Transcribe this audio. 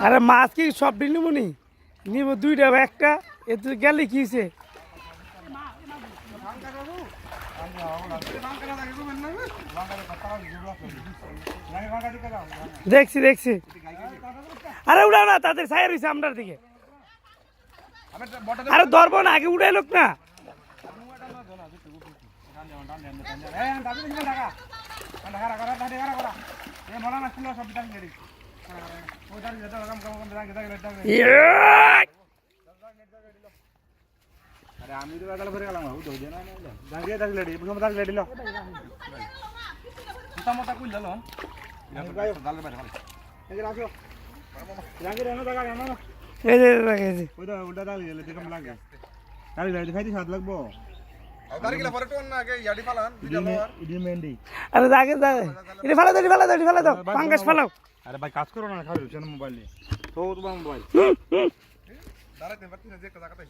আরে মাছ কি সব নিব নি নিব দুইটা একটা এতে গেলে কি হয়েছে দেখছি দেখছি আরে উড়াও না তাদের ছায়া রয়েছে আমরার দিকে আরে ধরবো না আগে উড়াই লোক না আমি তো গাল করে গেলাম উঠো দে না জাঙ্গিয়ে দাগ লেডি প্রথম দাগ লেডি লো মোটা কইল লো আমি গায় গালের বাইরে ভালো এই রাখো জাঙ্গিয়ে রেনো দাগ না না এই যে লাগাইছি ওইটা উল্টা দাগ গেলে দেখম লাগে দাগ লেডি খাইতে স্বাদ লাগবো আর দাগ গেলে পরে টোন না আগে ইয়াডি ফালান ইডি মেন্ডি আরে দাগে দাগে এটা ফেলা দাও পাঙ্গাস ফেলাও আরে ভাই কাজ করো না খাও মোবাইল নিয়ে তো তোমার মোবাইল দাঁড়াতে পারছিস না যে একটা জায়গাতে